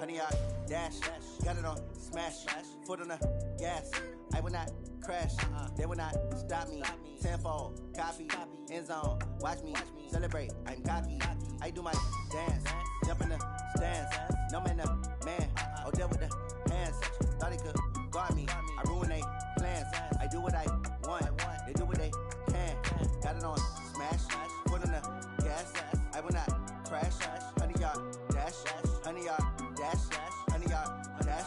honey yard, dash, got it on, smash, foot on the gas. I will not crash, they will not stop me. Tenfold, copy, end zone, watch me celebrate. I'm cocky, I do my dance, jump in the stands. No man, man, oh deal with the hands. Thought he could guard me, I ruin they plans. I do what I want, they do what they can. Got it on, smash, foot on the gas. I will not crash, honey yard, dash, honey yard, dash, honey yard, dash,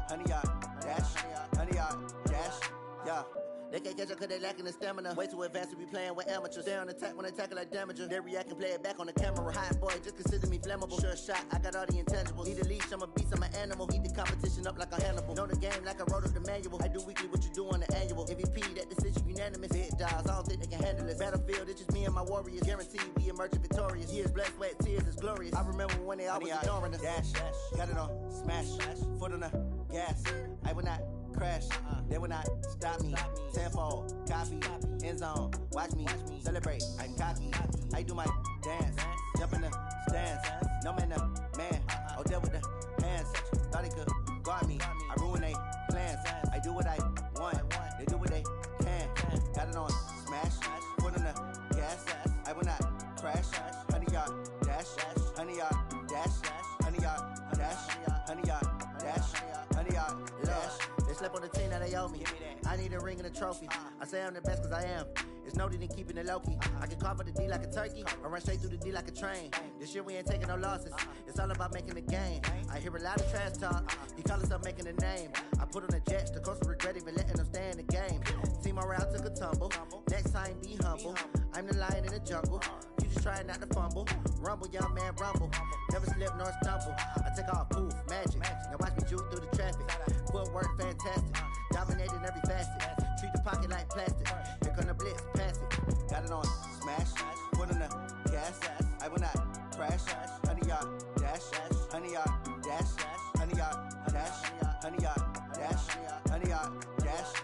honey yard, dash, honey yard, dash, yeah. They can't catch up cause they lacking the stamina. Way too advanced to be playing with amateurs. Stay on attack when I tackle like damager. They react and play it back on the camera. Hot boy, just consider me flammable. Sure shot, I got all the intangibles. Need a leash, I'm a beast, I'm an animal. Eat the competition up like a Hannibal. Know the game like I wrote up the manual. I do weekly what you do on the annual. MVP, that decision unanimous. Hit dials, I don't think they can handle this. Battlefield, it's just me and my warriors. Guaranteed we emerge victorious. Years, blood, sweat, tears, it's glorious. I remember when they always ignoring us. Dash, got it on, smash, foot on the gas. I will not crash, they will not stop me. Tenfold, copy, end zone, watch me celebrate. I'm cocky, I do my dance, jump in the stands. No man, man, oh deal with the hands. Thought he could guard me, I ruin they plans. I do what I want, they do what they can. Got it on, smash, foot on the gas. I will not crash, honey yard, dash, honey yard, dash, honey yard, dash, honey yard, dash, honey yard, dash. Slept on the team that they owe me. I need a ring and a trophy. I say I'm the best cause I am. It's no need in keeping it low-key. I can carve up the D like a turkey or run straight through the D like a train. This year we ain't taking no losses. It's all about making a game. I hear a lot of trash talk. He call himself making a name. I put on the Jets. The coach will regret even letting them stay in the game. Team around took a tumble. Next time be humble. I'm the lion in the jungle. You just try not to fumble. Rumble, young man, rumble. Never slip nor stumble. I take off, poof, magic. Now watch me juke through the traffic. Footwork fantastic. Dominating every facet. Treat the pocket like plastic. Here come the blitz, pass it. Got it on, smash. Foot on the gas. I will not crash. Honey yard, dash. Honey yard, dash. Honey yard, dash. Honey yard, dash. Honey yard, dash.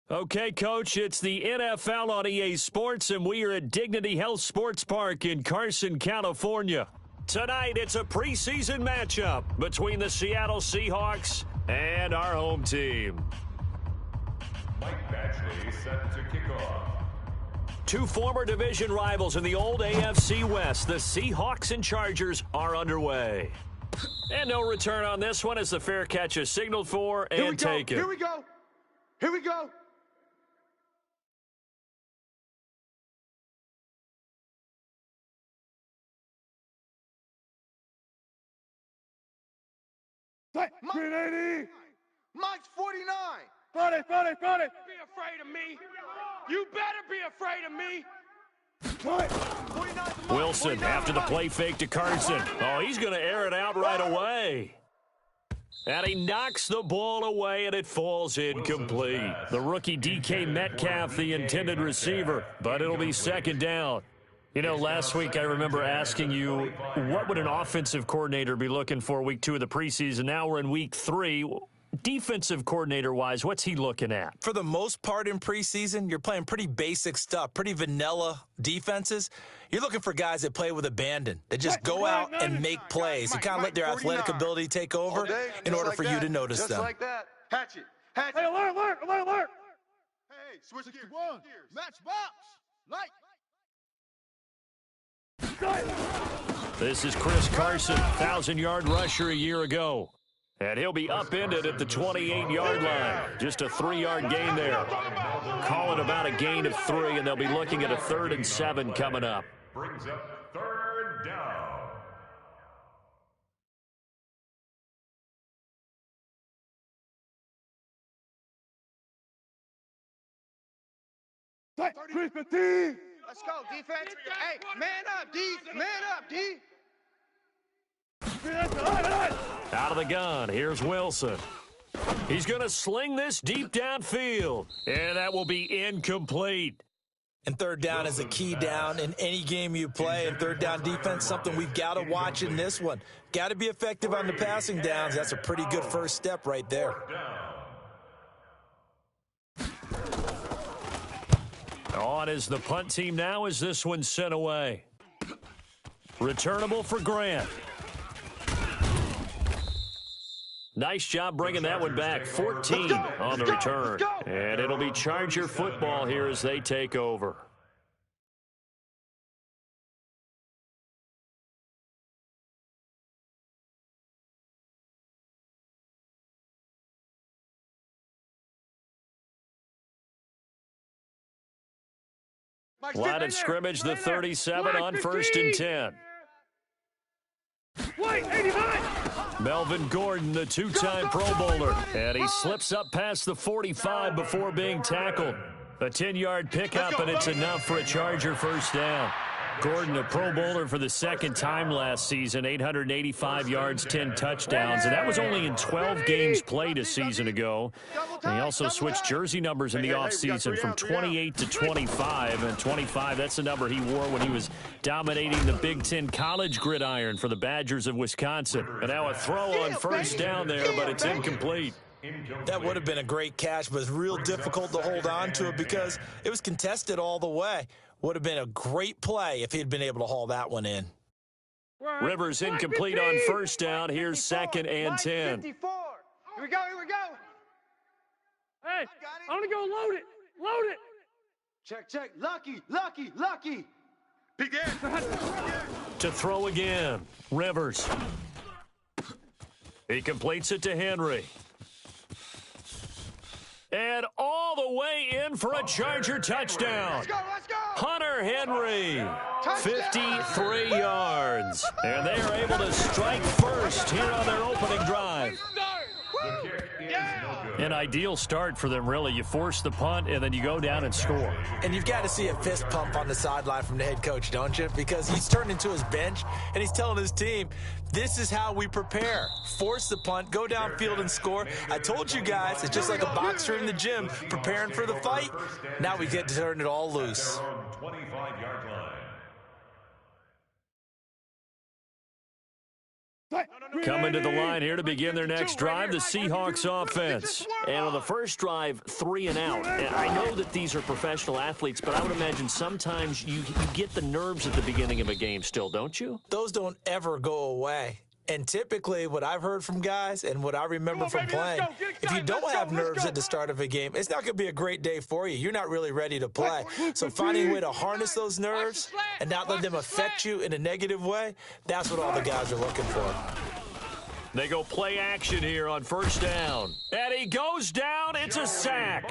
Okay, Coach, it's the NFL on EA Sports, and we are at Dignity Health Sports Park in Carson, California. Tonight, it's a preseason matchup between the Seattle Seahawks and our home team. Mike Batchley set to kick off. Two former division rivals in the old AFC West, the Seahawks and Chargers, are underway. And no return on this one as the fair catch is signaled for and taken. Here we go. Here we go. Green 80. Mike's 49. Front it. Be afraid of me. You better be afraid of me. Wilson after the play fake to Carson. Oh, he's going to air it out right away. And he knocks the ball away, and it falls incomplete. The rookie DK Metcalf, the intended receiver, but it'll be second down. You know, last week I remember asking you, what would an offensive coordinator be looking for week 2 of the preseason? Now we're in week 3. Defensive coordinator-wise, what's he looking at? For the most part in preseason, you're playing pretty basic stuff, pretty vanilla defenses. You're looking for guys that play with abandon, that just go out and make plays, and kind of let their athletic ability take over in order for you to notice them. Just like that. Hatchet. Hey, alert. Hey, switch gears. Match box. Light. This is Chris Carson, 1,000-yard rusher a year ago. And he'll be upended at the 28-yard line. Just a 3-yard gain there. Call it about a gain of 3, and they'll be looking at a 3rd and 7 coming up. Brings up 3rd down. Chris Petit. Let's go, defense. Hey, man up, D. Man up, D. Out of the gun, here's Wilson. He's going to sling this deep downfield, and that will be incomplete. And 3rd down is a key down in any game you play. And 3rd down defense, something we've got to watch in this one. Got to be effective on the passing downs. That's a pretty good first step right there. On is the punt team now as this one's sent away. Returnable for Grant. Nice job bringing that one back. 14 on the return. And it'll be Charger football here as they take over. Line of scrimmage, the 37 on 1st and 10. Wait, 89. Melvin Gordon, the 2-time Pro Bowler. And he slips up past the 45 before being tackled. A 10-yard pickup, and it's enough for a Charger first down. Gordon, a Pro Bowler for the 2nd time last season, 885 yards, 10 touchdowns, and that was only in 12 games played a season ago. And he also switched jersey numbers in the offseason from 28 to 25, and 25, that's the number he wore when he was dominating the Big Ten college gridiron for the Badgers of Wisconsin. And now a throw on first down there, but it's incomplete. That would have been a great catch, but it's real difficult to hold on to it because it was contested all the way. Would have been a great play if he had been able to haul that one in. Rivers incomplete on first down. Here's 2nd and 10. 54. Here we go, here we go. Hey, I'm going to go load it. Load it. Check. Lucky. Big air. To throw again. Rivers. He completes it to Henry. And all the way in for a Charger touchdown. Let's go. Hunter Henry, 53 yards. And they are able to strike first here on their opening drive. The kick is no good. An ideal start for them, really. You force the punt, and then you go down and score. And you've got to see a fist pump on the sideline from the head coach, don't you? Because he's turned into his bench, and he's telling his team, this is how we prepare. Force the punt, go downfield and score. I told you guys, it's just like a boxer in the gym preparing for the fight. Now we get to turn it all loose. 25-yard line. Coming to the line here to begin their next drive, the Seahawks offense. And on the first drive, 3 and out. And I know that these are professional athletes, but I would imagine sometimes you get the nerves at the beginning of a game still, don't you? Those don't ever go away. And typically what I've heard from guys and what I remember from playing, if you don't have nerves at the start of a game, it's not going to be a great day for you. You're not really ready to play. So finding a way to harness those nerves and not let them affect you in a negative way, that's what all the guys are looking for. They go play action here on first down. And he goes down. It's a sack.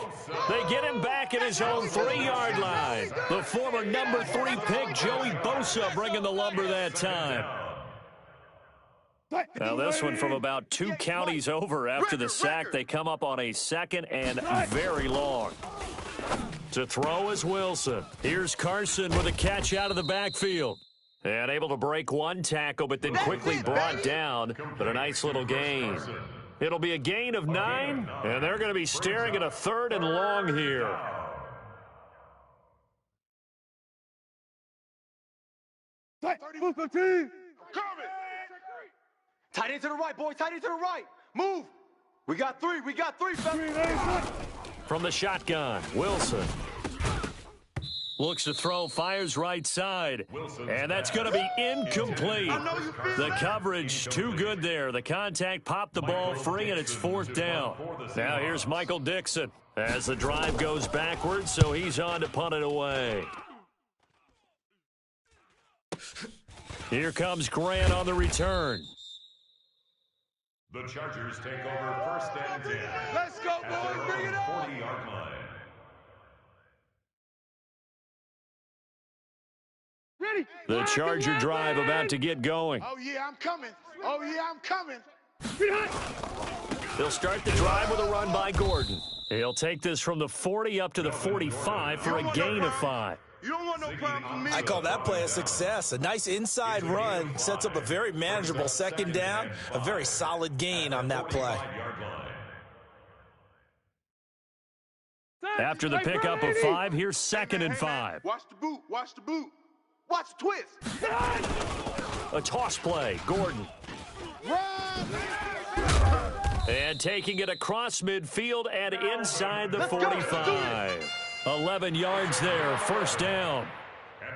They get him back at his own 3-yard line. The former number 3 pick, Joey Bosa, bringing the lumber that time. Now this one from about 2 counties over after the sack. They come up on a 2nd and very long. To throw is Wilson. Here's Carson with a catch out of the backfield. And able to break one tackle, but then quickly brought down. But a nice little gain. It'll be a gain of 9, and they're going to be staring at a 3rd and long here. Tight end to the right, boy. Tight end to the right. Move. We got 3. From the shotgun, Wilson. Looks to throw, fires right side. And that's going to be incomplete. The coverage too good there. The contact popped the ball free, and it's 4th down. Now here's Michael Dixon as the drive goes backwards, so he's on to punt it away. Here comes Grant on the return. The Chargers take over first and 10. Let's go, boys. Bring it on. 40-yard line. Ready. The Charger drive about to get going. Oh, yeah, I'm coming. Oh, yeah, I'm coming. They'll start the drive with a run by Gordon. He'll take this from the 40 up to the 45 for a gain of 5. You don't want no problem from me. I call that play a success. A nice inside run sets up a very manageable second down, a very solid gain on that play. After the pickup of 5, here's 2nd and 5. Watch the boot. Watch the boot. Watch the twist. A toss play, Gordon. And taking it across midfield and inside the 45. 11 yards there, first down.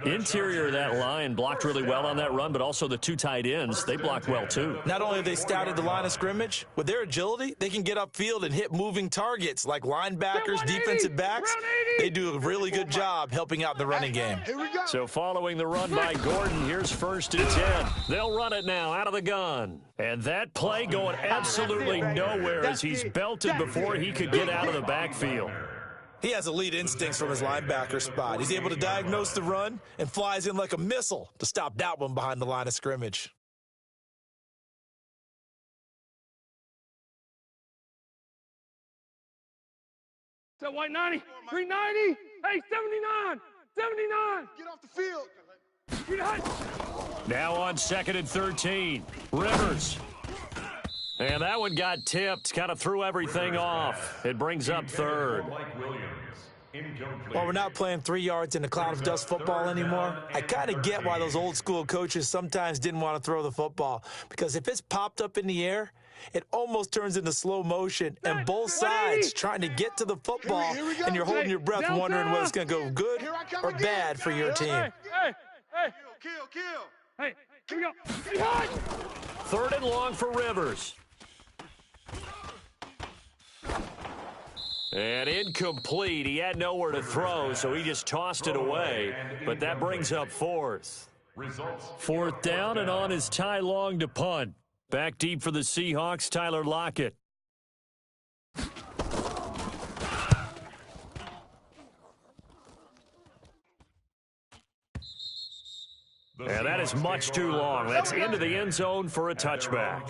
Interior of that line blocked really well on that run, but also the 2 tight ends, they blocked well too. Not only have they scouted the line of scrimmage, with their agility, they can get upfield and hit moving targets like linebackers, defensive backs. They do a really good job helping out the running game. Here we go. So following the run by Gordon, here's 1st and 10. They'll run it now out of the gun. And that play going absolutely nowhere as he's belted before he could get out of the backfield. He has elite instincts from his linebacker spot. He's able to diagnose the run and flies in like a missile to stop that one behind the line of scrimmage. That white 90. 390. Hey, 79. 79. Get off the field. Get hot. Now on 2nd and 13. Rivers. And that one got tipped, kind of threw everything off. It brings up 3rd. Well, we're not playing 3 yards in a cloud of dust football anymore. I kind of get why those old school coaches sometimes didn't want to throw the football, because if it's popped up in the air, it almost turns into slow motion, and both sides trying to get to the football, and you're holding your breath wondering whether it's going to go good or bad for your team. Hey. Kill. Hey, here we go. Get hot. 3rd and long for Rivers. And incomplete. He had nowhere to throw, so he just tossed it away. But that brings up 4th. 4th down, and on is Ty Long to punt. Back deep for the Seahawks, Tyler Lockett. And that is much too long. That's into the end zone for a touchback.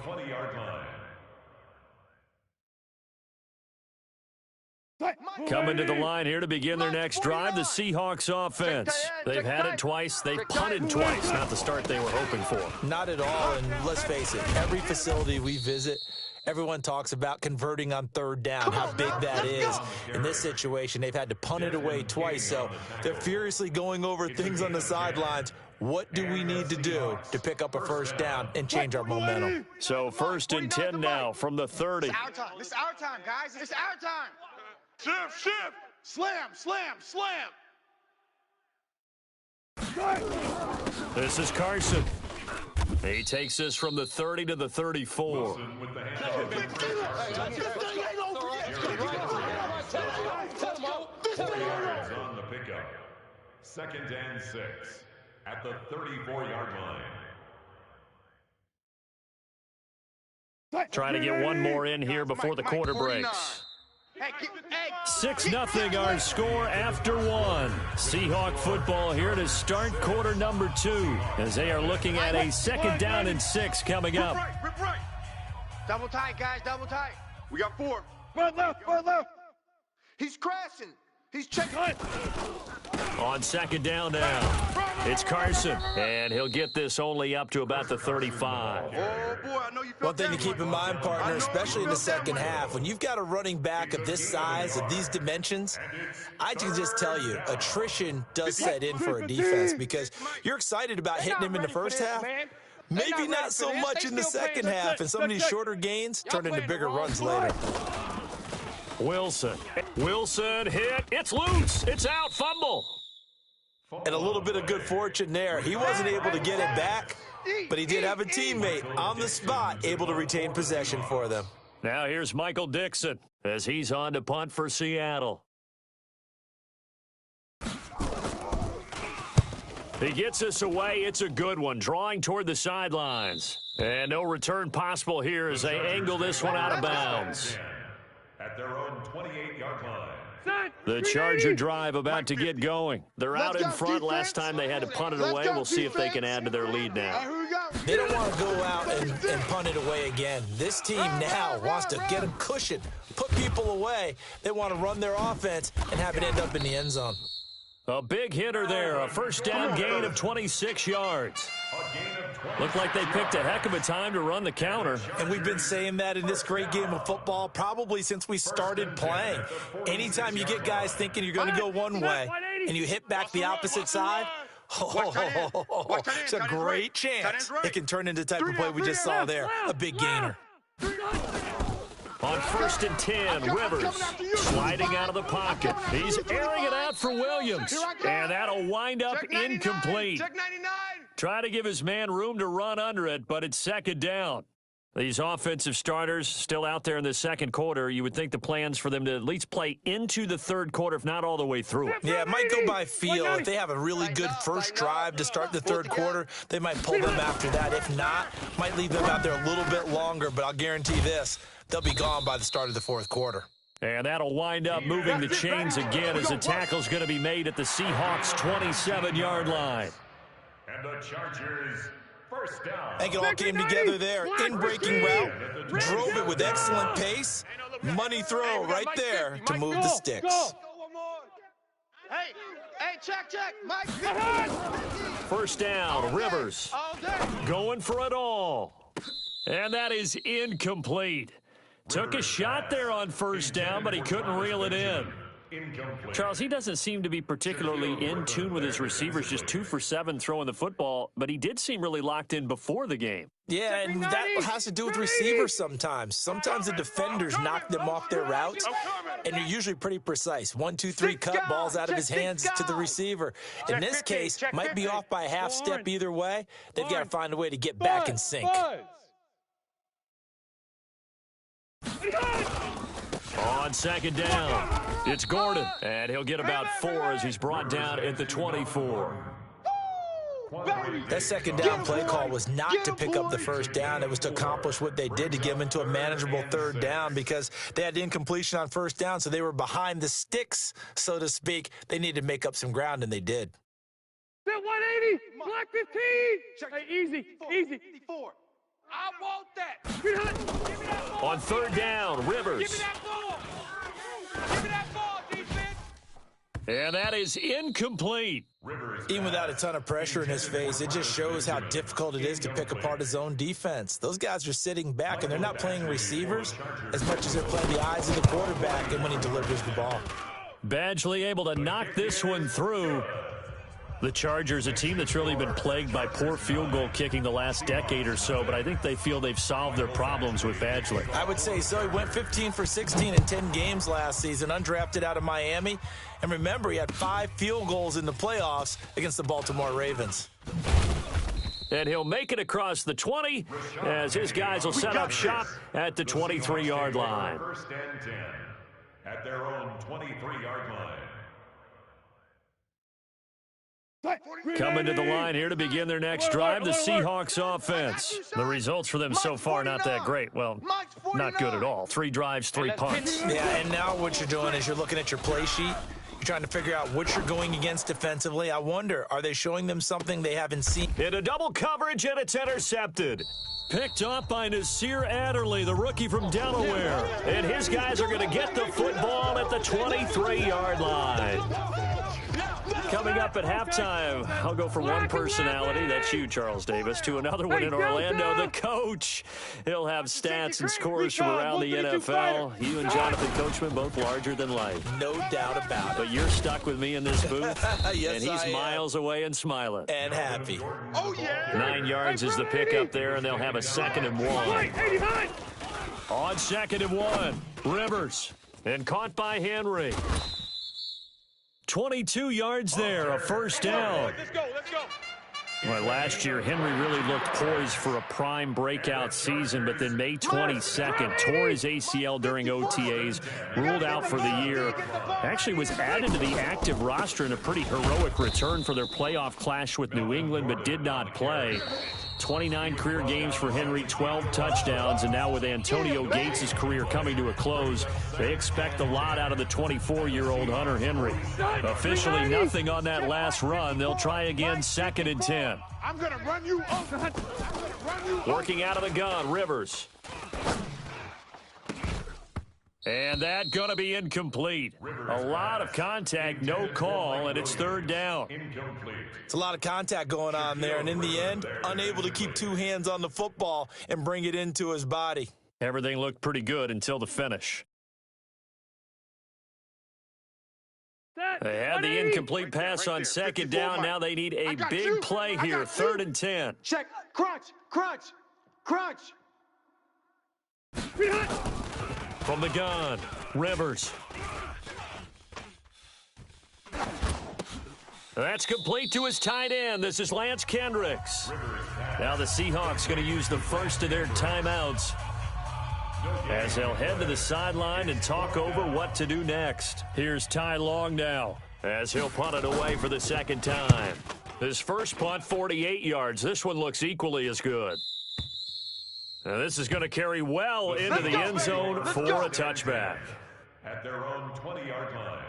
Coming to the line here to begin their next drive, the Seahawks offense. They've had it twice. They've punted twice. Not the start they were hoping for. Not at all, and let's face it, every facility we visit, everyone talks about converting on 3rd down, how big that is. In this situation, they've had to punt it away twice, so they're furiously going over things on the sidelines. What do we need to do to pick up a 1st down and change our momentum? So 1st and 10 now from the 30. It's our time. It's our time, guys. It's our time. Shift. Slam. This is Carson. He takes this from the 30 to the 34. With the yards on the pickup. 2nd and 6 at the 34-yard line. Trying to get one more in here before the quarter breaks. 6-0 our score after 1. Seahawk football here to start quarter number 2 as they are looking at a 2nd down and 6 coming up. Rip right. Double tight, guys, double tight. We got 4. Right left. He's crashing. He's checking. On 2nd down now, it's Carson, and he'll get this only up to about the 35. Oh, boy, I know you felt One thing to keep in mind, partner, especially in the second half, when you've got a running back of this size, of these dimensions, I can just tell you, attrition does set in for a defense because you're excited about hitting him in the first half. Maybe not so much in the second half, and some of these shorter gains turn into bigger runs later. Wilson hit. It's loose. It's out. Fumble. And a little bit of good fortune there. He wasn't able to get it back, but he did have a teammate on the spot able to retain possession for them. Now here's Michael Dixon as he's on to punt for Seattle. He gets us away. It's a good one, drawing toward the sidelines. And no return possible here as they angle this one out of bounds. At their own 28-yard line. The Charger drive about to get going. They're out in front. Last time they had to punt it away. We'll see if they can add to their lead now. They don't want to go out and punt it away again. This team now wants to get them cushioned, put people away. They want to run their offense and have it end up in the end zone. A big hitter there, a first down gain of 26 yards. Looked like they picked a heck of a time to run the counter. And we've been saying that in this great game of football probably since we started playing. Anytime you get guys thinking you're going to go one way and you hit back the opposite side, it's a great chance it can turn into the type of play we just saw there, a big gainer. On 1st and 10, Rivers sliding out of the pocket. He's airing it out for Williams, and that'll wind up incomplete. Try to give his man room to run under it, but it's second down. These offensive starters still out there in the second quarter. You would think the plans for them to at least play into the third quarter, if not all the way through it. Yeah, it might go by feel. If they have a really good first drive to start the third quarter, they might pull them after that. If not, might leave them out there a little bit longer, but I'll guarantee this. They'll be gone by the start of the fourth quarter. And that'll wind up moving the chains again as the tackle's going to be made at the Seahawks' 27-yard line. And the Chargers, first down. I think it all came together there. In-breaking route, drove it with excellent pace. Money throw right there to move the sticks. Hey, check. Mike. First down, Rivers going for it all. And that is incomplete. Took a shot there on first down, but he couldn't reel it in. Charles, he doesn't seem to be particularly in tune with his receivers, just 2 for 7 throwing the football, but he did seem really locked in before the game. Yeah, and that has to do with receivers sometimes. Sometimes the defenders knock them off their routes, and they're usually pretty precise. 1, 2, 3, cut, balls out of his hands to the receiver. In this case, might be off by a half step either way. They've got to find a way to get back in sync. On second down, it's Gordon, and he'll get about 4 as he's brought down at the 24. That second down play call was not to pick up the first down. It was to accomplish what they did, to get them into a manageable third down, because they had incompletion on first down, so they were behind the sticks, so to speak. They needed to make up some ground, and they did. Set 180, block 15. Hey, easy. I want that. Give me that ball. On third down, Rivers. Give me that ball. Give me that ball, defense. And that is incomplete. Even without a ton of pressure in his face, it just shows how difficult it is to pick apart his own defense. Those guys are sitting back, and they're not playing receivers as much as they're playing the eyes of the quarterback and when he delivers the ball. Badgley able to knock this one through. The Chargers, a team that's really been plagued by poor field goal kicking the last decade or so, but I think they feel they've solved their problems with Badgley. I would say so. He went 15 for 16 in 10 games last season, undrafted out of Miami. And remember, he had 5 field goals in the playoffs against the Baltimore Ravens. And he'll make it across the 20 as his guys will set up shop at the 23-yard line. First and 10 at their own 23-yard line. Coming to the line here to begin their next drive, the Seahawks offense. The results for them so far not that great. Well, not good at all. 3 drives, 3 punts. Yeah, and now what you're doing is you're looking at your play sheet. You're trying to figure out what you're going against defensively. I wonder, are they showing them something they haven't seen? In a double coverage, and it's intercepted. Picked off by Nasir Adderley, the rookie from Delaware. And his guys are going to get the football at the 23-yard line. Coming up at halftime, I'll go from one personality, that's you, Charles Davis, to another one in Orlando, the coach. He'll have stats and scores from around the NFL. You and Jonathan Coachman, both larger than life. No doubt about it. But you're stuck with me in this booth, yes, and he's miles away and smiling. And happy. Oh, yeah. 9 yards is the pickup there, and they'll have a 2nd and 1. On 2nd and 1, Rivers, and caught by Henry. 22 yards there, a first down. Let's go. Well, last year, Henry really looked poised for a prime breakout season, but then May 22nd, tore his ACL during OTAs, ruled out for the year. Actually was added to the active roster in a pretty heroic return for their playoff clash with New England, but did not play. 29 career games for Henry, 12 touchdowns, and now with Antonio Gates' career coming to a close, they expect a lot out of the 24-year-old Hunter Henry. Officially nothing on that last run. They'll try again 2nd and 10. I'm going to run you over. Working out of the gun, Rivers. And that going to be incomplete. A lot of contact, no call, and it's 3rd down. It's a lot of contact going on there, and in the end, unable to keep 2 hands on the football and bring it into his body. Everything looked pretty good until the finish. They had the incomplete pass on 2nd down. Now they need a big play here, 3rd and 10. Check. Crunch. Crunch. Crunch. From the gun, Rivers. That's complete to his tight end. This is Lance Kendricks. Now the Seahawks going to use the first of their timeouts as they'll head to the sideline and talk over what to do next. Here's Ty Long now as he'll punt it away for the 2nd time. His first punt, 48 yards. This one looks equally as good. Now this is going to carry well into the end zone for a touchback. At their own 20-yard line.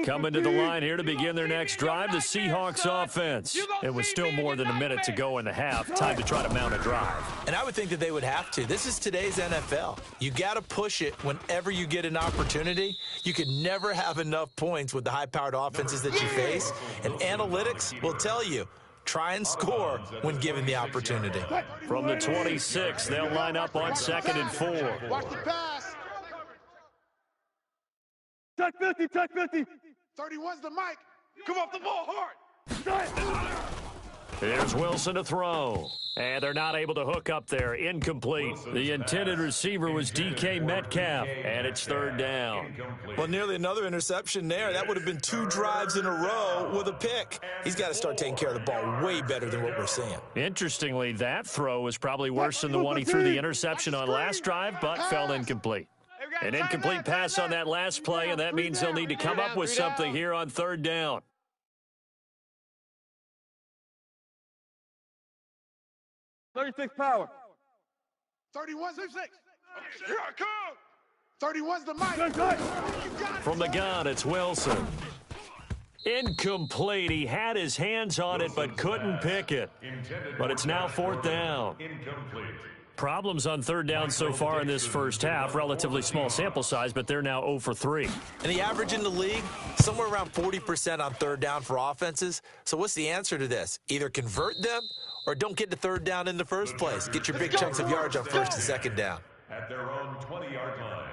Coming to the line here to begin their next drive, the Seahawks offense. It was still more than a minute to go in the half. Time to try to mount a drive. And I would think that they would have to. This is today's NFL. You got to push it whenever you get an opportunity. You can never have enough points with the high-powered offenses that you face. And analytics will tell you, try and score when given the opportunity. From the 26, they'll line up on 2nd and 4. Watch the pass. Touch 50, touch 50. 31's the mic. Come off the ball hard. Here's Wilson to throw. And they're not able to hook up there. Incomplete. The intended receiver was DK Metcalf. And it's 3rd down. Well, nearly another interception there. That would have been 2 drives in a row with a pick. He's got to start taking care of the ball way better than what we're seeing. Interestingly, that throw was probably worse than the one he threw the interception on last drive, but fell incomplete. An incomplete pass on that last play, and that means they'll need to come up with something here on 3rd down. .36 power. 31's the mic. Here I come. 31's the mic. From the gun, it's Wilson. Incomplete. He had his hands on it, but couldn't pick it. But it's now 4th down. Incomplete. Problems on 3rd down so far in this first half. Relatively small sample size, but they're now 0 for 3. And the average in the league, somewhere around 40% on 3rd down for offenses. So what's the answer to this? Either convert them or don't get to 3rd down in the first place. Get your big chunks of yards on 1st and 2nd down. At their own 20-yard line.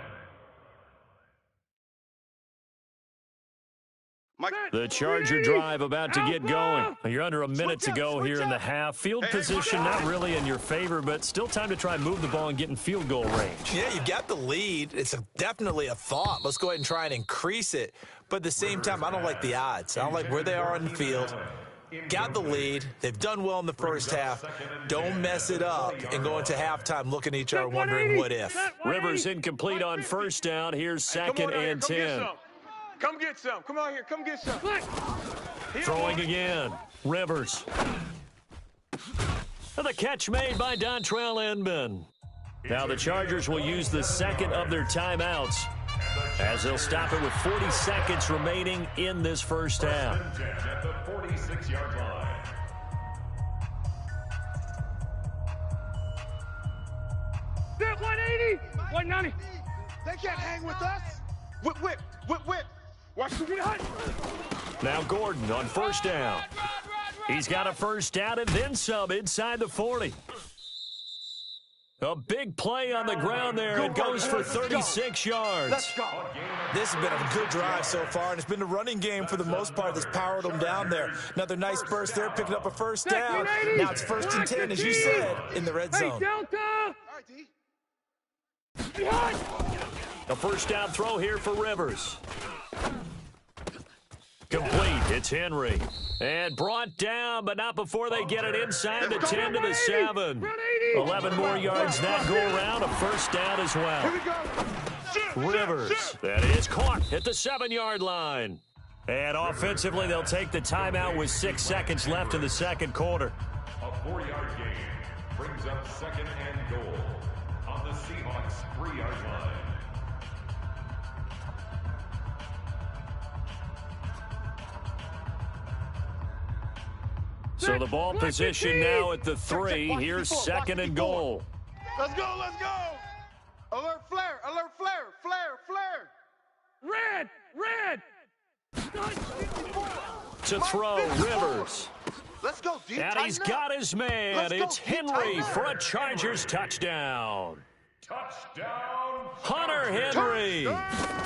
The Charger drive about to get going. You're under a minute to go here in the half. Field position not really in your favor, but still time to try and move the ball and get in field goal range. Yeah, you got the lead. It's definitely a thought. Let's go ahead and try and increase it. But at the same time, I don't like the odds. I don't like where they are on the field. Got the lead. They've done well in the first half. Don't mess it up and go into halftime looking at each other wondering what if. Rivers incomplete on 1st down. Here's 2nd and 10. Come get some. Come out here. Come get some. Throwing again. Rivers. The catch made by Dontrell Inman. Now the Chargers will use the 2nd of their timeouts as they'll stop it with 40 seconds remaining in this first half. At the 46-yard line. Sit 180, 190. They can't hang with us. Whip, whip, whip, whip. Watch the get hot. Now Gordon on 1st down. He's got a 1st down and then some inside the 40. A big play on the ground there. It goes for 36 yards. Let's go. This has been a good drive so far, and it's been the running game for the most part that's powered them down there. Another nice burst there, picking up a 1st down. Now it's 1st and 10, as you said, in the red zone. Hey, Delta! All right, D. A first down throw here for Rivers. Complete. It's Henry. And brought down, but not before they get it inside the 10 to the 7. 11 more yards that go around. A first down as well. Rivers. That is caught at the 7-yard line. And offensively, they'll take the timeout with 6 seconds left in the second quarter. A 4-yard gain brings up second and goal on the Seahawks 3-yard line. So the ball position now at the 3. Here's second and goal. Let's go, let's go. Alert flare, alert flare, flare, flare. Red, red. To throw, Rivers. Let's go, D. And he's got his man. It's Henry for a Chargers touchdown. Touchdown, Hunter Henry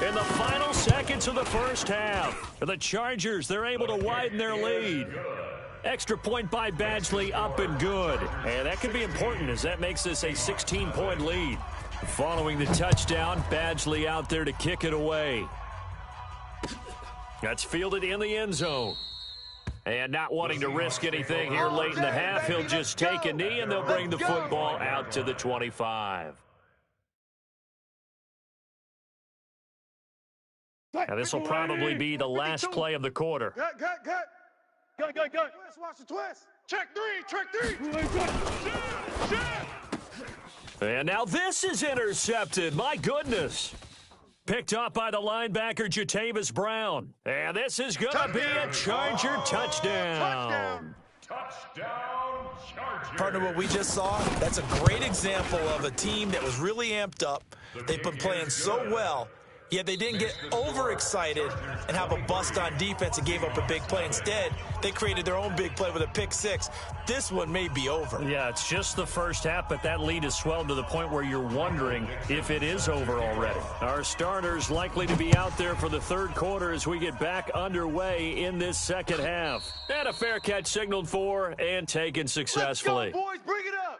in the final seconds of the first half. The Chargers, they're able to widen their lead. Extra point by Badgley, up and good. And that could be important as that makes this a 16-point lead. Following the touchdown, Badgley out there to kick it away. That's fielded in the end zone. And not wanting to risk anything here late in the half, he'll just take a knee and they'll bring the football out to the 25. Now this will probably be the last play of the quarter. Good. Good. Twist, watch the twist. Check three. And now this is intercepted. My goodness. Picked up by the linebacker, Jatavis Brown. And this is going to be a Charger touchdown. touchdown, Chargers. Partner, what we just saw, that's a great example of a team that was really amped up. They've been playing so well, yet they didn't get overexcited and have a bust on defense and gave up a big play. Instead, they created their own big play with a pick six. This one may be over. Yeah, it's just the first half, but that lead has swelled to the point where you're wondering if it is over already. Our starters likely to be out there for the third quarter as we get back underway in this second half. And a fair catch signaled for and taken successfully. Let's go, boys. Bring it up.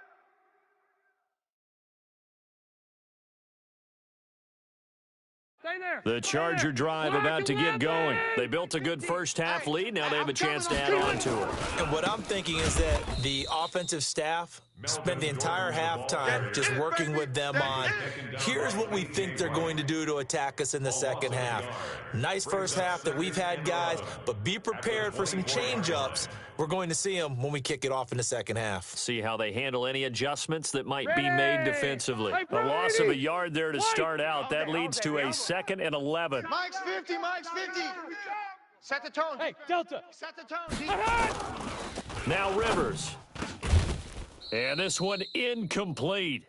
The Charger drive about to get going. They built a good first half lead. Now they have a chance to add on to it. And what I'm thinking is that the offensive staff spent the entire halftime just working with them on, here's what we think they're going to do to attack us in the second half. Nice first half that we've had, guys, but be prepared for some change-ups. We're going to see them when we kick it off in the second half. See how they handle any adjustments that might be made defensively. A loss of a yard there to start out. That leads to a 2nd and 11. Mike's 50, Mike's 50. Set the tone. Hey, Delta. Set the tone, D. Now Rivers. And this one incomplete.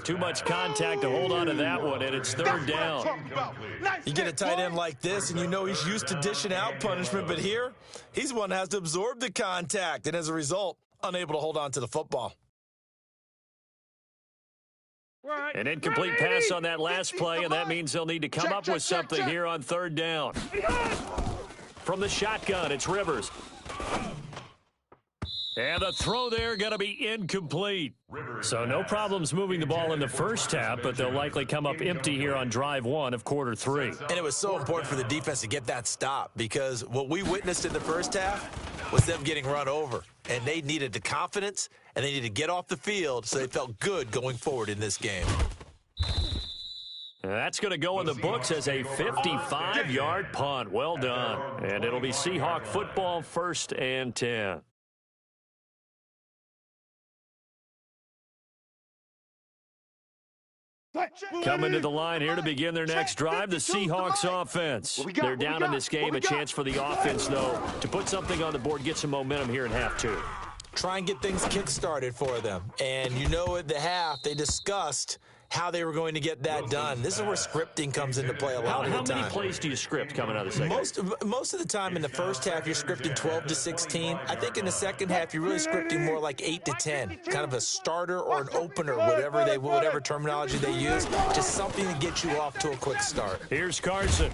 Too much contact to hold on to that one, and it's third down. You get a tight end like this, and you know he's used to dishing out punishment, but here, he's the one that has to absorb the contact, and as a result, unable to hold on to the football. An incomplete pass on that last play, and that means they'll need to come up with something here on third down. From the shotgun, it's Rivers. And the throw there going to be incomplete. So no problems moving the ball in the first half, but they'll likely come up empty here on drive one of quarter three. And it was so important for the defense to get that stop because what we witnessed in the first half was them getting run over. And they needed the confidence, and they needed to get off the field so they felt good going forward in this game. That's going to go in the books as a 55-yard punt. Well done. And it'll be Seahawk football, 1st and 10. Coming to the line here to begin their next drive, the Seahawks offense. They're down in this game. A chance for the offense, though, to put something on the board, get some momentum here in half two. Try and get things kick-started for them. And you know at the half, they discussed how they were going to get that done. This is where scripting comes into play a lot of the time. How many plays do you script coming out of the second? Most of the time in the first half, you're scripting 12 to 16. I think in the second half, you're really scripting more like 8 to 10. Kind of a starter or an opener, whatever terminology they use. Just something to get you off to a quick start. Here's Carson.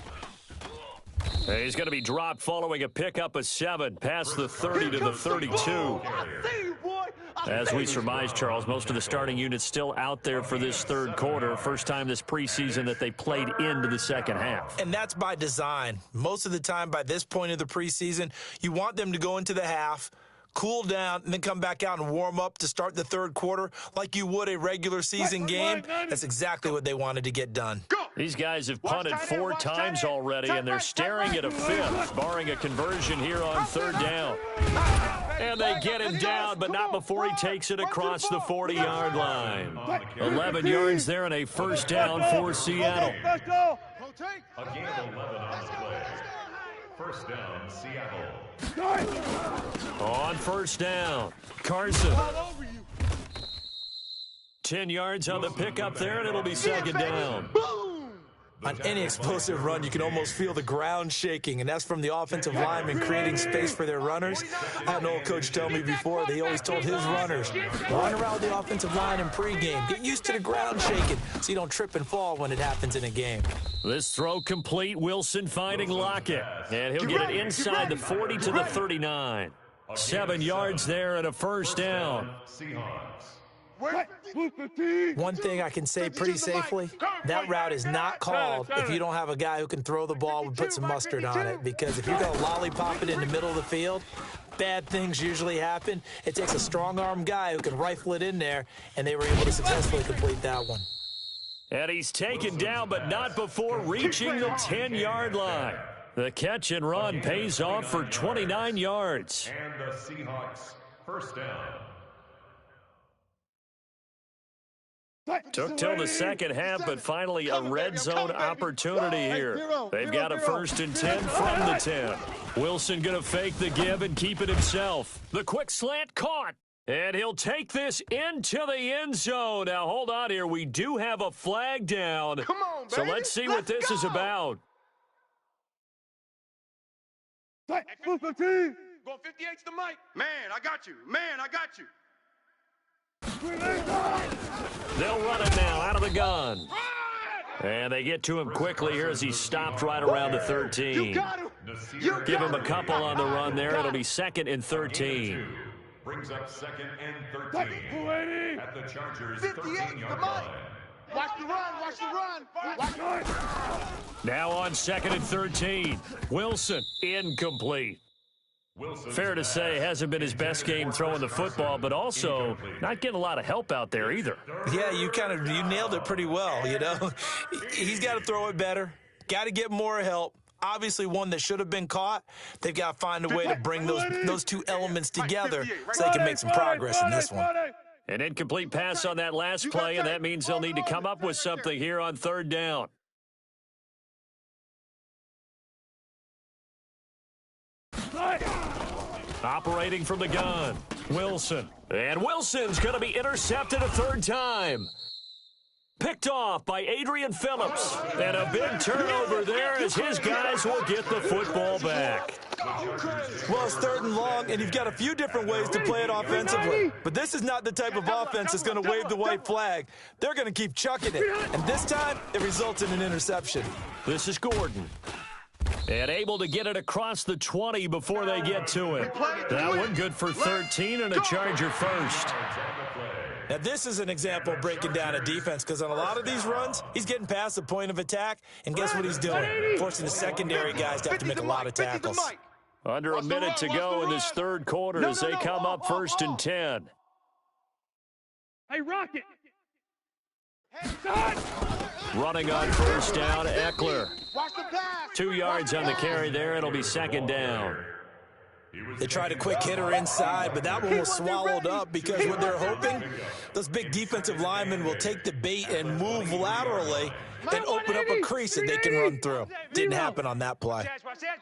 He's going to be dropped following a pickup of 7 past the 30 to the 32. I see you, boy. As we surmise, Charles, most of the starting units still out there for this third quarter. First time this preseason that they played into the second half. And that's by design. Most of the time by this point of the preseason, you want them to go into the half, cool down, and then come back out and warm up to start the third quarter like you would a regular season game. That's exactly what they wanted to get done. These guys have punted 4 times already, and they're staring at a fifth, barring a conversion here on third down. And they get him down, but not before he takes it across the 40-yard line. 11 yards there and a first down for Seattle. A gain of 11 on the play. First down, Seattle. On first down, Carson. 10 yards on the pickup there, and it'll be second down. On any explosive run, you can almost feel the ground shaking, and that's from the offensive linemen creating space for their runners. I had an old coach tell me before, they always told his runners, run around the offensive line in pregame. Get used to the ground shaking so you don't trip and fall when it happens in a game. This throw complete, Wilson finding Lockett, and he'll get it inside the 40 to the 39. 7 yards there and a first down. One thing I can say pretty safely, that route is not called if you don't have a guy who can throw the ball and put some mustard on it, because if you're going to lollipop it in the middle of the field, bad things usually happen. It takes a strong-arm guy who can rifle it in there, and they were able to successfully complete that one. And he's taken down, but not before reaching the 10-yard line. The catch and run pays off for 29 yards. And the Seahawks, first down. Took till the second half, but finally a red zone opportunity here. They've got a 1st and 10 from the 10. Wilson going to fake the give and keep it himself. The quick slant caught. And he'll take this into the end zone. Now, hold on here. We do have a flag down. Come on, baby. So let's see what this is about. Going 58's the mic. Man, I got you. Man, I got you. They'll run it now out of the gun. And they get to him quickly here as he stopped right around the 13. Give him a couple on the run there. It'll be 2nd and 13. Brings up 2nd and 13 at the Chargers' 13-yard line. Watch the run, watch the run. Watch the run. Now on 2nd and 13. Wilson, incomplete. Fair to say, hasn't been his best game throwing the football, but also not getting a lot of help out there either. Yeah, you nailed it pretty well, you know. He's got to throw it better, got to get more help. Obviously one that should have been caught. They've got to find a way to bring those two elements together so they can make some progress in this one. An incomplete pass on that last play, and that means they'll need to come up with something here on 3rd down. Operating from the gun, Wilson. And Wilson's going to be intercepted a 3rd time. Picked off by Adrian Phillips. And a big turnover there as his guys will get the football back. Well, it's 3rd and long, and you've got a few different ways to play it offensively. But this is not the type of offense that's going to wave the white flag. They're going to keep chucking it. And this time, it results in an interception. This is Gordon. And able to get it across the 20 before they get to it. That one good for 13 and a Charger first. Now, this is an example of breaking down a defense, because on a lot of these runs, he's getting past the point of attack, and guess what he's doing? Forcing the secondary guys to have to make a lot of tackles. Under a minute to go in this third quarter as they come up 1st and 10. Hey, Rocket. Running on 1st down, Eckler. 2 yards on the carry there. It'll be 2nd down. They tried a quick hitter inside, but that one was swallowed up because what they're hoping, those big defensive linemen will take the bait and move laterally and open up a crease that they can run through. Didn't happen on that play. Watch that.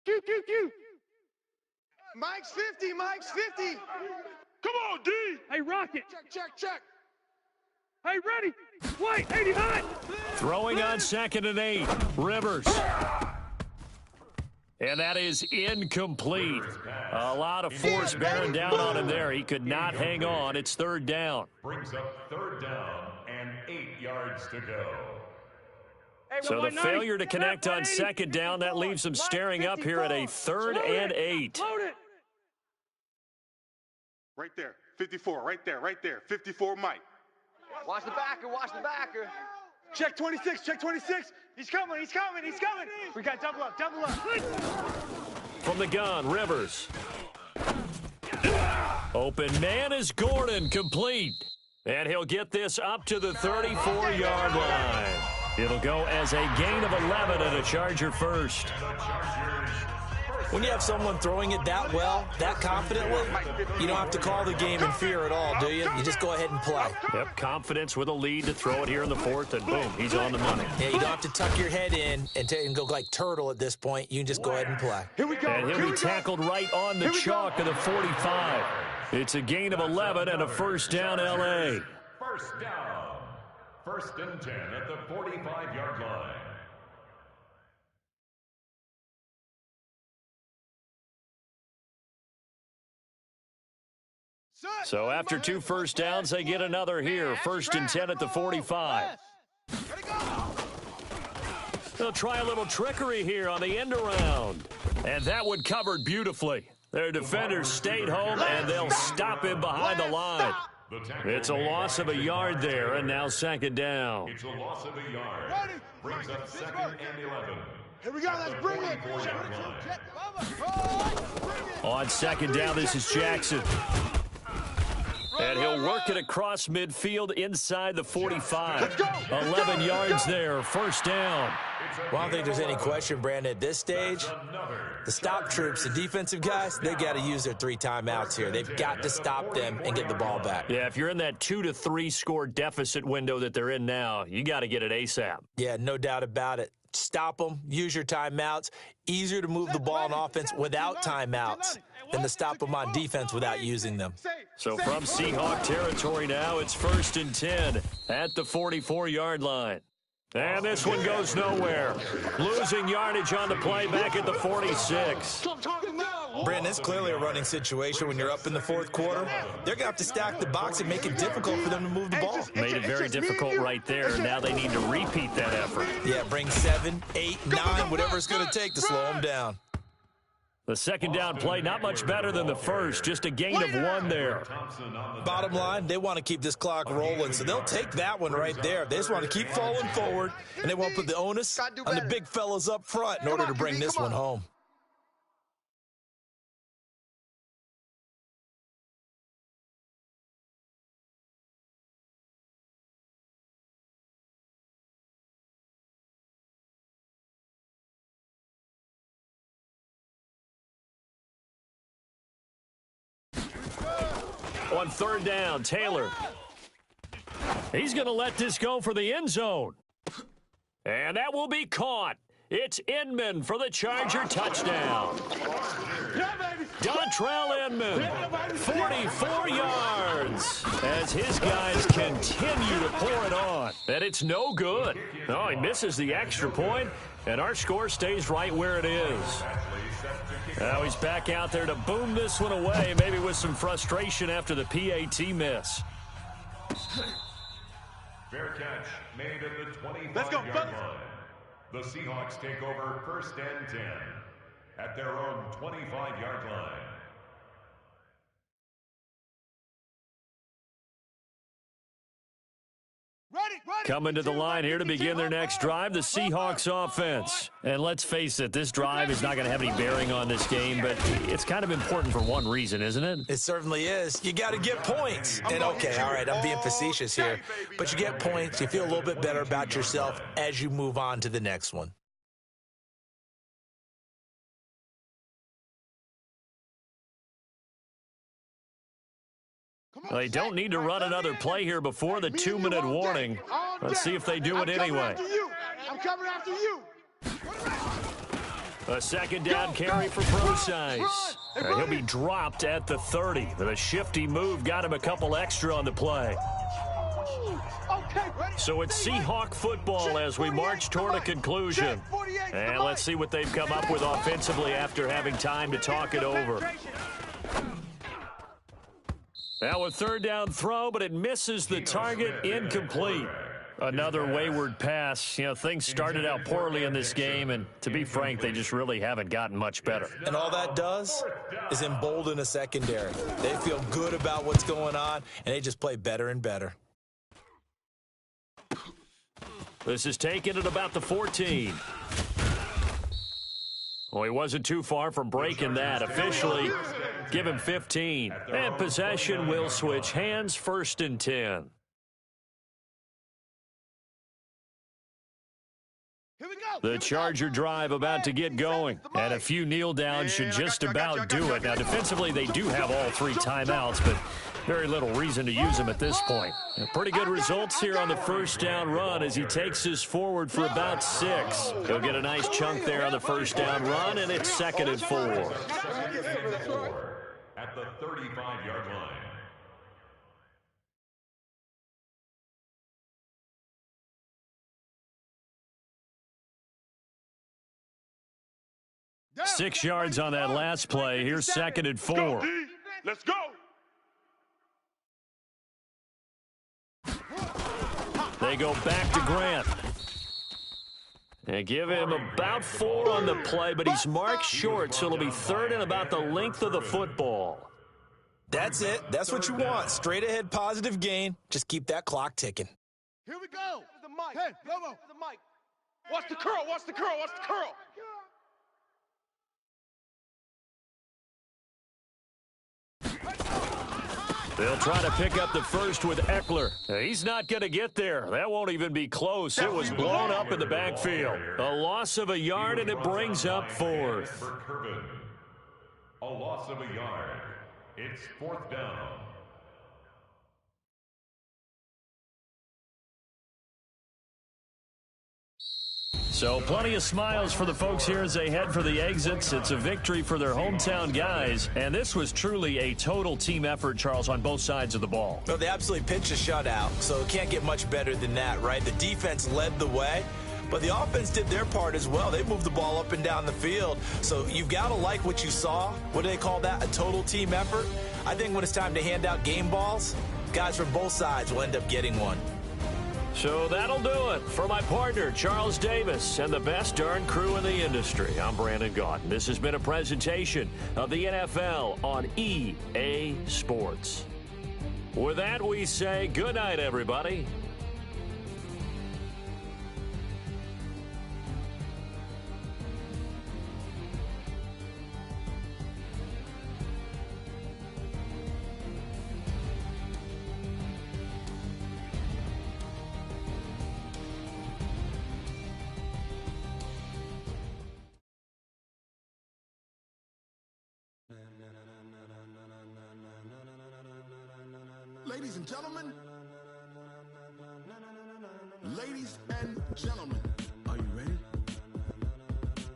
Q. Mike's 50. Come on, D. Hey, Rocket. Check. Hey, ready. Wait, 80 hot. Throwing on 2nd and 8. Rivers. And that is incomplete. A lot of force bearing down on him there. He could not hang on. It's 3rd down. Brings up 3rd down and 8 yards to go. So the failure to connect on 2nd down, that leaves them staring up here at a 3rd and 8. Load it. Right there. 54, right there. 54, Mike. Watch the backer, watch the backer. Check 26, check 26. He's coming. We got double up. From the gun, Rivers. Open man is Gordon, complete. And he'll get this up to the 34-yard line. It'll go as a gain of 11 and a Charger first. When you have someone throwing it that well, that confidently, you don't have to call the game in fear at all, do you? You just go ahead and play. Yep, confidence with a lead to throw it here in the fourth, and boom, he's on the money. Yeah, you don't have to tuck your head in and go like turtle at this point. You can just go ahead and play. Here we go. And he'll be tackled right on the chalk of the 45. It's a gain of 11 and a first down, LA. First down. 1st and 10 at the 45-yard line. So after 2 first downs, they get another here. 1st and 10 at the 45. They'll try a little trickery here on the end around. And that one covered beautifully. Their defenders stayed home, and they'll stop him behind the line. It's a loss of a yard there, and now 2nd down. It's a loss of a yard. Brings up 2nd and 11. Here we go, let's bring it. On 2nd down, this is Jackson. And he'll work it across midfield inside the 45. 11 yards there, 1st down. Well, I don't think there's any question, Brandon, at this stage, the stop troops, the defensive guys, they got to use their 3 timeouts here. They've got to stop them and get the ball back. Yeah, if you're in that 2 to 3 score deficit window that they're in now, you got to get it ASAP. Yeah, no doubt about it. Stop them, use your timeouts. Easier to move the ball on offense without timeouts than to stop them on defense without using them. So from Seahawk territory now, it's 1st and 10 at the 44-yard line. And this one goes nowhere. Losing yardage on the play back at the 46. Brandon, it's clearly a running situation when you're up in the 4th quarter. They're going to have to stack the box and make it difficult for them to move the ball. Made it very difficult right there. Now they need to repeat that effort. Yeah, bring 7, 8, 9, whatever it's going to take to slow them down. The 2nd down play, not much better than the first. Just a gain of 1 there. Bottom line, they want to keep this clock rolling, so they'll take that one right there. They just want to keep falling forward, and they won't put the onus on the big fellas up front in order to bring this one home. On 3rd down, Taylor. He's going to let this go for the end zone. And that will be caught. It's Inman for the Charger touchdown. Dontrell Inman, 44 yards, as his guys continue to pour it on. And it's no good. Oh, he misses the extra point, and our score stays right where it is. Now he's back out there to boom this one away, maybe with some frustration after the PAT miss. Fair catch made at the 25-yard line. The Seahawks take over 1st and 10 at their own 25-yard line. Coming to the line here to begin their next drive, the Seahawks offense. And let's face it, this drive is not going to have any bearing on this game, but it's kind of important for one reason, isn't it? It certainly is. You got to get points. And okay, all right, I'm being facetious here, but you get points, you feel a little bit better about yourself as you move on to the next one. They don't need to run another play here before the 2-minute warning. Let's see if they do it anyway. I'm coming after you. A 2nd down carry for Procise. He'll be dropped at the 30. But a shifty move got him a couple extra on the play. So it's Seahawk football as we march toward a conclusion. And let's see what they've come up with offensively after having time to talk it over. Now a 3rd down throw, but it misses the target, incomplete. Another wayward pass. You know, things started out poorly in this game, and to be frank, they just really haven't gotten much better. And all that does, is embolden a secondary. They feel good about what's going on, and they just play better and better. This is taken at about the 14. Well, he wasn't too far from breaking that. Officially, give him 15. And possession will switch hands, 1st and 10. The Charger drive about to get going. And a few kneel downs should just about do it. Now, defensively, they do have all 3 timeouts, but very little reason to use them at this point. Pretty good results here on the 1st down run as he takes us forward for about 6. He'll get a nice chunk there on the 1st down run, and it's 2nd and 4. At the 35-yard line. Six yards on that last play. Here's 2nd and 4. Let's go. They go back to Grant. And give him about 4 on the play, but he's marked short, so it'll be 3rd and about the length of the football. That's it. That's what you want. Straight ahead positive gain. Just keep that clock ticking. Here we go. The mic. Hey, Lobo. The mic. Watch the curl. Watch the curl. Watch the curl. They'll try to pick up the first with Eckler. He's not going to get there. That won't even be close. It was blown up in the backfield. A loss of a yard, and it brings up 4th. A loss of a yard. It's 4th down. So plenty of smiles for the folks here as they head for the exits. It's a victory for their hometown guys. And this was truly a total team effort, Charles, on both sides of the ball. Well, they absolutely pitched a shutout, so it can't get much better than that, right? The defense led the way, but the offense did their part as well. They moved the ball up and down the field. So you've got to like what you saw. What do they call that? A total team effort? I think when it's time to hand out game balls, guys from both sides will end up getting one. So that'll do it for my partner, Charles Davis, and the best darn crew in the industry. I'm Brandon Gaudin. This has been a presentation of the NFL on EA Sports. With that, we say good night, everybody. Ladies and gentlemen, are you ready?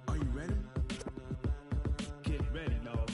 Are you ready? Get ready, dog.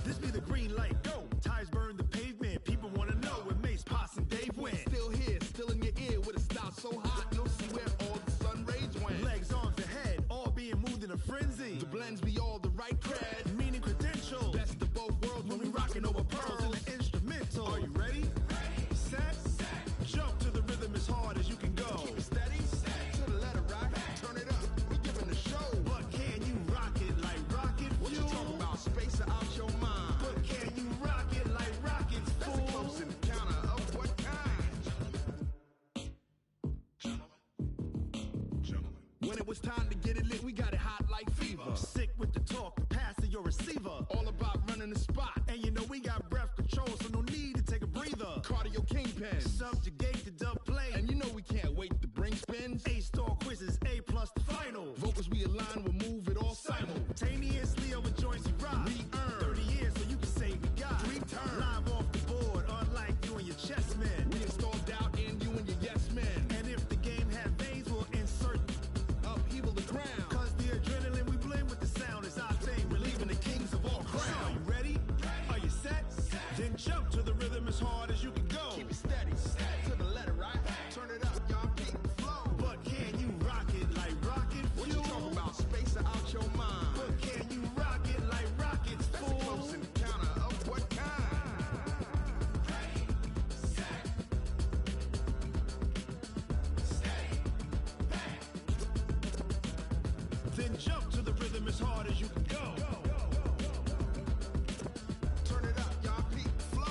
This be the green light, go. Tires burn the pavement. People want to know where Mace, Poss, and Dave went. Still here, still in your ear with a style so hot. You'll see where all the sun rays went. Legs, arms, and head, all being moved in a frenzy. The blends be all the right cred, meaning credentials. Best of both worlds when we rockin' over pearls in the instrumental. Are you ready? Set, jump to the rhythm as hard as you can go. Keep it steady, to the letter rock. Turn it up, we giving the show. But can you rock it like rocket fuel? What you talking about? Space out your mind. But can you rock it like rockets, fool? That's a close encounter of what kind? Gentlemen. When it was time to get it lit, we got it hot like fever. Sick with the talk, the pass to your receiver. All about running the spot. And you know we got breath control, so no need to take a breather. Cardio kingpin, subjugate the dub play. And you know we can't wait to bring spins. A-star quizzes, A+ the final. Vocals we align, we'll move it all simultaneously over joints we rock. We earn 30 years, so you can say we got 3 turns. Live off the board, unlike you and your chess men. We install doubt in you and your yes men. And if the game had veins, we'll insert upheaval the ground. Cause the adrenaline we blend with the sound is our thing. Relieving the kings of all crowns. So are you ready? Are you set? Then jump to the rhythm as hard as you can go. Keep it steady, to the letter, right? Turn it up, y'all keep the flow. But can you rock it like rocket fuel? What you talking about? as hard as you can go. Turn it up, y'all peak flow.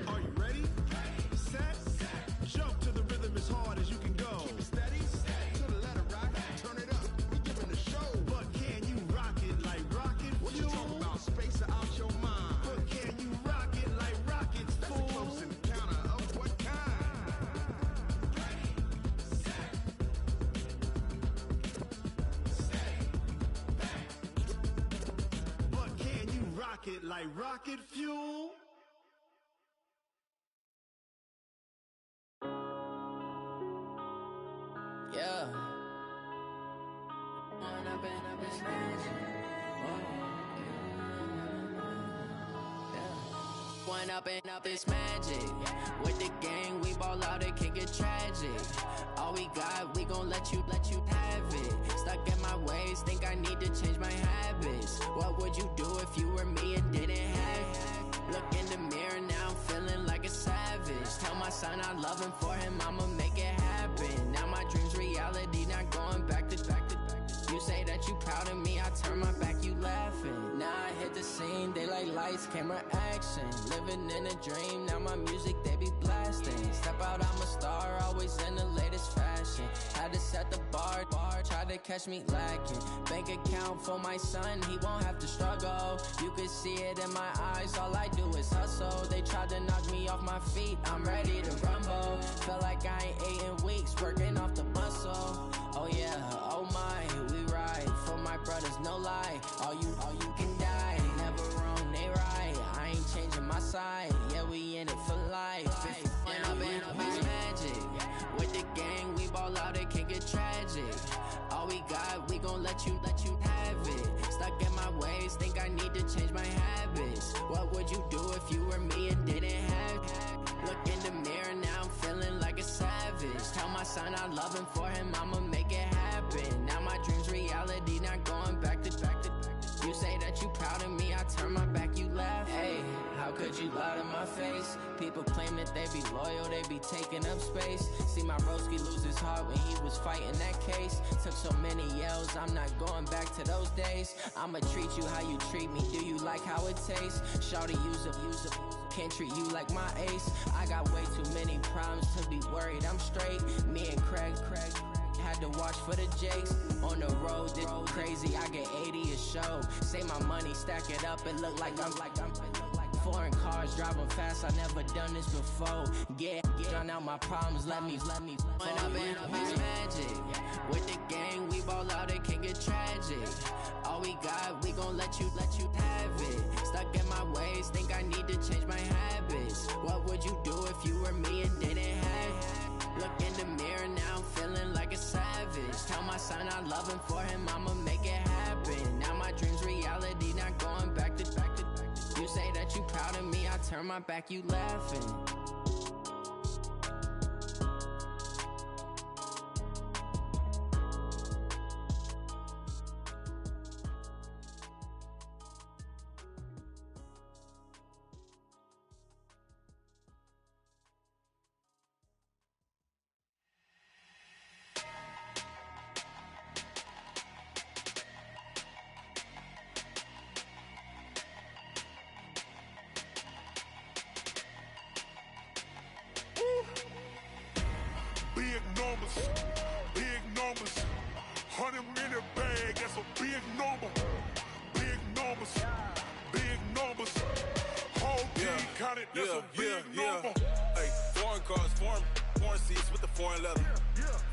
Are you ready? Set. Jump to the rhythm as hard as you can go. Keep it steady. To the letter rock. Turn it up. We giving the show. But can you rock it like rocket fuel? What you talking about? Space out your mind. But can you rock it like rockets, fool? That's a close encounter of what kind? Ready, set, stay back. But can you rock it like rocket fuel? Yeah. One up and up is magic. With the gang, we ball out, it can get tragic. All we got, we gon' let you have it. Stuck in my ways, think I need to change my habits. What would you do if you were me and didn't have it? Look in the mirror, now I'm feeling like a savage. Tell my son I love him, for him I'ma make it happen. Now my dream's reality, not going back to. You say that you proud of me, I turn my back, you laughing. Now I hit the scene, they like lights, camera, action. Living in a dream, now my music, they be blasting. Step out, I'm a star, always in the latest fashion. Had to set the bar, try to catch me lacking. Bank account for my son, he won't have to struggle. You can see it in my eyes, all I do is hustle. They tried to knock me off my feet, I'm ready to rumble. Feel like I ain't ate in weeks, working off the muscle. Oh yeah, oh my, we ride for my brothers, no lie. All you can die, never wrong, they right. I ain't changing my side, yeah, we in it for life. And I've been magic. With the gang, we ball out, it can get tragic. All we got, we gon' let you have it. Stuck in my ways, think I need to change my habits. What would you do if you were me and didn't have it? Look in the mirror, now I'm feeling like a savage. Tell my son I love him, for him I'ma make it happen. Now my dream's reality, not going back to. You say that you proud of me, I turn my back, you laugh. Hey, how could you lie to my face? People claim that they be loyal, they be taking up space. See my broski lose his heart when he was fighting that case. Took so many yells, I'm not going back to those days. I'ma treat you how you treat me, do you like how it tastes? Shawty, use up, can't treat you like my ace. I got way too many problems to be worried, I'm straight. Me and Craig had to watch for the Jakes. On the road, this crazy, I get 80 a show. Say my money, stack it up, it look like I'm foreign cars, driving fast, I never done this before. Get drown out my problems, let me When I've been up is magic. With the gang, we ball out, it can get tragic. All we got, we gon' let you have it. Stuck in my ways, think I need to change my habits. What would you do if you were me and didn't have it? Look in the mirror, now I'm feeling like a savage. Tell my son I love him, for him I'ma make it happen. Now my dream's reality, not going back to. You say that you proud of me, I turn my back, you laughing. Big numbers, 100 minute bag, that's a big number. Big numbers, whole team counted, that's a big number. Hey, foreign cars, foreign seats with the foreign leather.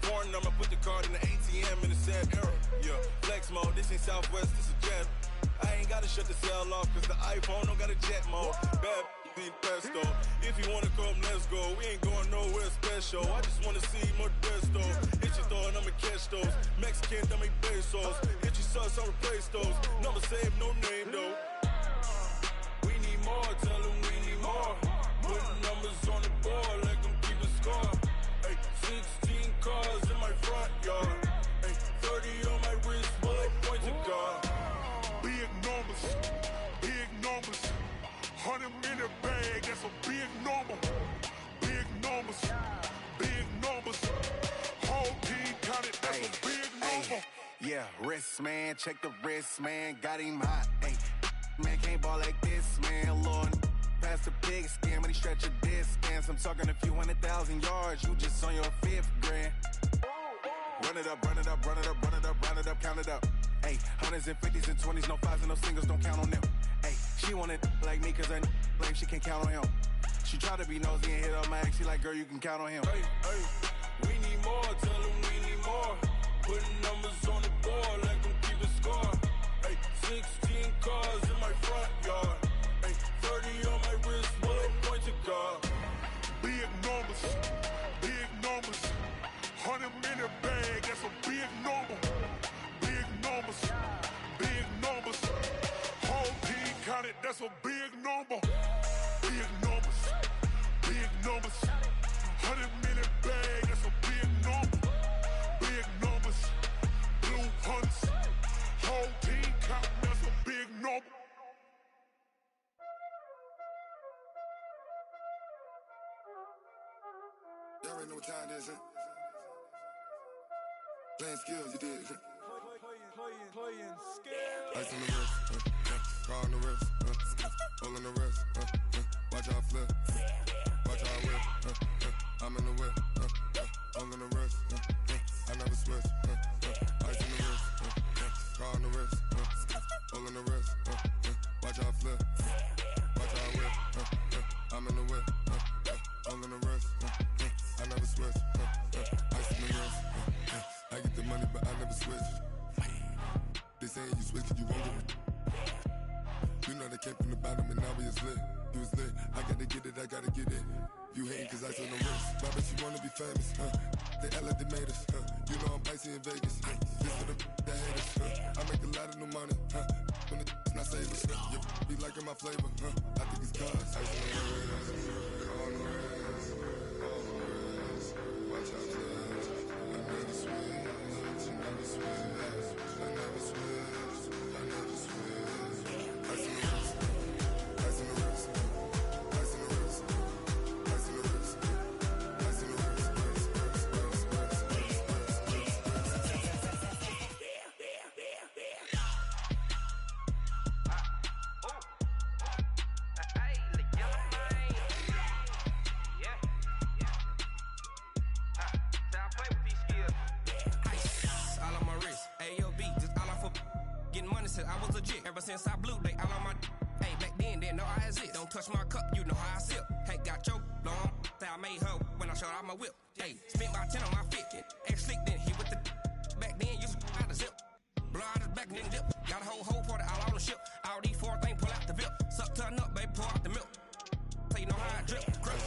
Foreign number, put the card in the ATM in the sad era. Yeah, flex mode, this ain't Southwest, this is jet. I ain't gotta shut the cell off, cause the iPhone don't got a jet mode. Bad pesto. If you wanna come, let's go. We ain't going nowhere special. I just wanna see more Modesto. Hit your thought, I'ma catch those. Mexican, I make pesos. Hit your sauce, I'll replace those. Number save, no name though. We need more, tell them we need more. Putting numbers on the board, like them keep a score. Hey, 16 cars in my front yard. Hey, 30 on my wrist, bullet point to God. Big numbers, big numbers. 100 in the bag, that's a big number. Big numbers, big numbers. Whole team counted, that's a big number. Yeah, wrist man, check the wrist man, got him hot. Ay, man can't ball like this, man. Lord, past the big skin, when he stretch a distance. I'm talking a few 100,000 yards, you just on your 5th grand. Run it up, run it up, run it up, run it up, run it up, count it up. Ay, hundreds and 50s and 20s, no 5s and no singles, don't count on them. Ay, she want it like me, cause her lame, she can't count on him. She try to be nosy and hit up my ex, she like, girl, you can count on him. Hey, hey, we need more, tell them we need more. Putting numbers on the board, like them keep a score. Hey, 16 cars in my front yard. Hey, 30 on my wrist, bullet point to God. Big numbers, big numbers. 100 in the bag, that's a big number. Big numbers, big numbers. Whole team counted, that's a big number. Big numbers, big numbers. 100 in the bag, that's a big number. Big numbers, blue hunts. Whole team counting, that's a big number. Y'all already know what time it is, huh? Playing skills, you did. Playing skills. Ice on the wrist, car on the wrist, hole in the wrist, watch how I flip, watch how I whip, I'm in the whip, hole in the wrist, I never switch, ice on the wrist, car on the wrist, hole in the wrist, watch how I flip, watch how I whip, I'm in the whip, hole in the wrist, I never switch, ice on the wrist, I get the money but I never switch. They saying you switch cause you won't do it. You know they came from the bottom and now we is lit. You was lit, I gotta get it, I gotta get it. You hating cause ice on the wrist. Why bet you wanna be famous, They act like they made us, You know I'm icy in Vegas, This for the that hate us, I make a lot of new money, When the not savers, You be liking my flavor, I think it's cause ice on the wrist, on the wrist, watch out for us. I never switch, I never switch. I never switch, I never switch. Ice in the wrist, ice in the wrist, ice in the wrist, ice in the wrist, ice in the wrist, Said I was legit ever since I blew they all on my hey back then didn't know I had it. Don't touch my cup, you know how I sip. Hey, got your long that I made her when I showed out my whip. Hey, spent about 10 on my fit. Ex slick then he with the back then used to out the zip. Blow out his back and then dip. Got a whole party all on the ship. All these 4 things pull out the VIP. Suck turn up, baby, pour out the milk. So you know how I drip. Crap.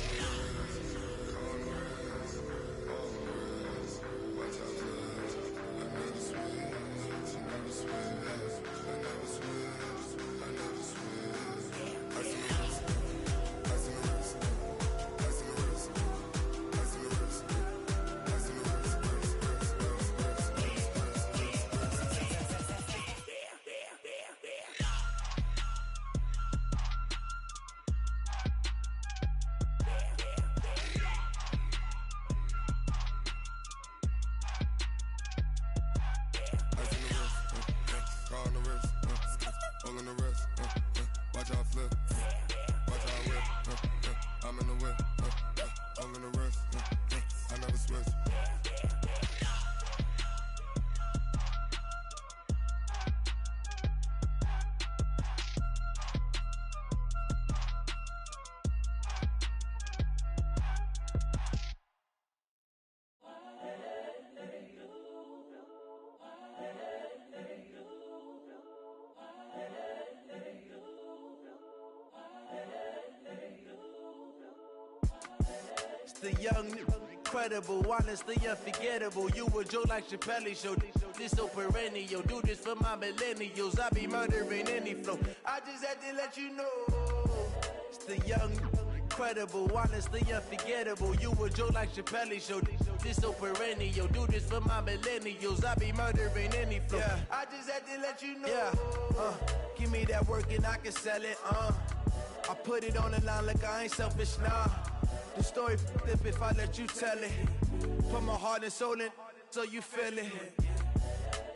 The young, incredible, honestly unforgettable. You a joke like Chappelle Show. This so perennial. Do this for my millennials. I be murdering any flow. I just had to let you know. It's the young, incredible, honestly unforgettable. You a joke like Chappelle Show. This so perennial. Do this for my millennials. I be murdering any flow. Yeah. I just had to let you know. Yeah. Give me that work and I can sell it. I put it on the line like I ain't selfish, nah. The story flip if I let you tell it. Put my heart and soul in so you feel it.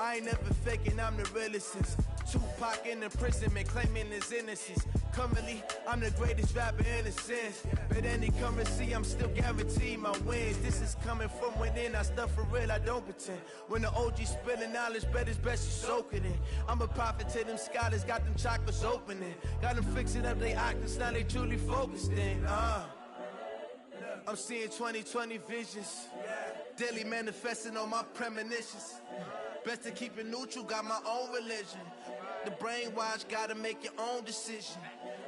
I ain't never faking, I'm the realest since Tupac in imprisonment, claiming his innocence. Currently, I'm the greatest rapper in a sense. But any currency, I'm still guaranteed my wins. This is coming from within, I stuff for real, I don't pretend. When the OG spilling knowledge, bet it's best you soak it in. I'm a prophet to them scholars, got them chakras opening. Got them fixing up they octaves, now they truly focused in. I'm seeing 2020 visions. Daily manifesting on my premonitions. Best to keep it neutral, got my own religion. The brainwash, gotta make your own decision.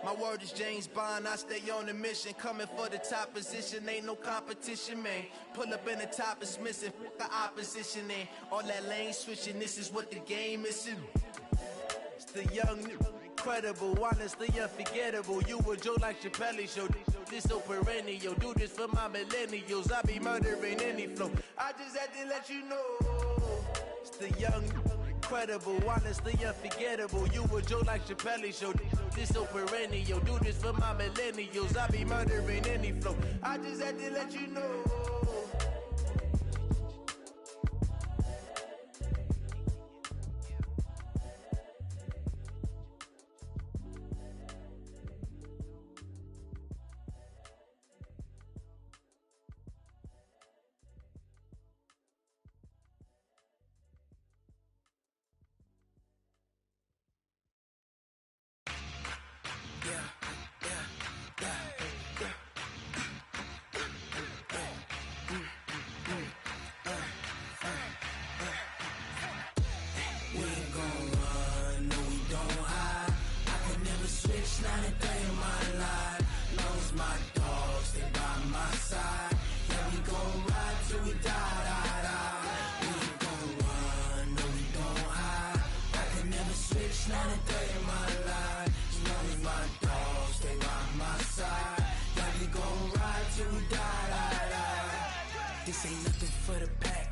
My word is James Bond, I stay on a mission. Coming for the top position, ain't no competition, man. Pull up in the top, it's missing, the opposition ain't. All that lane switching, this is what the game is. It's the young, incredible, honestly unforgettable. You a joke like Chappelle Show. This so perennial, do this for my millennials. I be murdering any flow. I just had to let you know. It's the young, incredible, honestly unforgettable. You a joke like Chappelle Show. This so perennial, do this for my millennials. I be murdering any flow. I just had to let you know. This ain't nothing for the pack.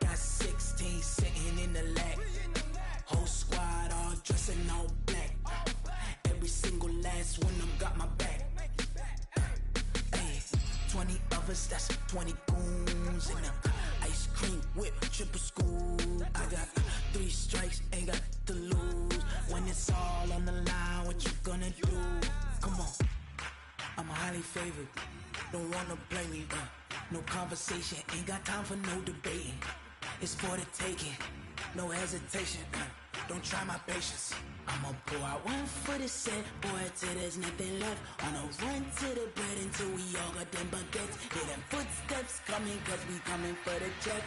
Got 16 sitting in the LAC. Whole squad all dressing all black. Every single last one of them got my back. Hey, 20 of us, that's 20 goons in the ice cream whip, triple scoop. I got 3 strikes, ain't got to lose. When it's all on the line, what you gonna do? Come on, I'm highly favored. Don't wanna play me, no conversation, ain't got time for no debating. It's for the taking, no hesitation. Don't try my patience. I'ma pour out one for the set, boy, till there's nothing left. On a run to the bread until we all got them baguettes. Hear them footsteps coming, cause we coming for the check.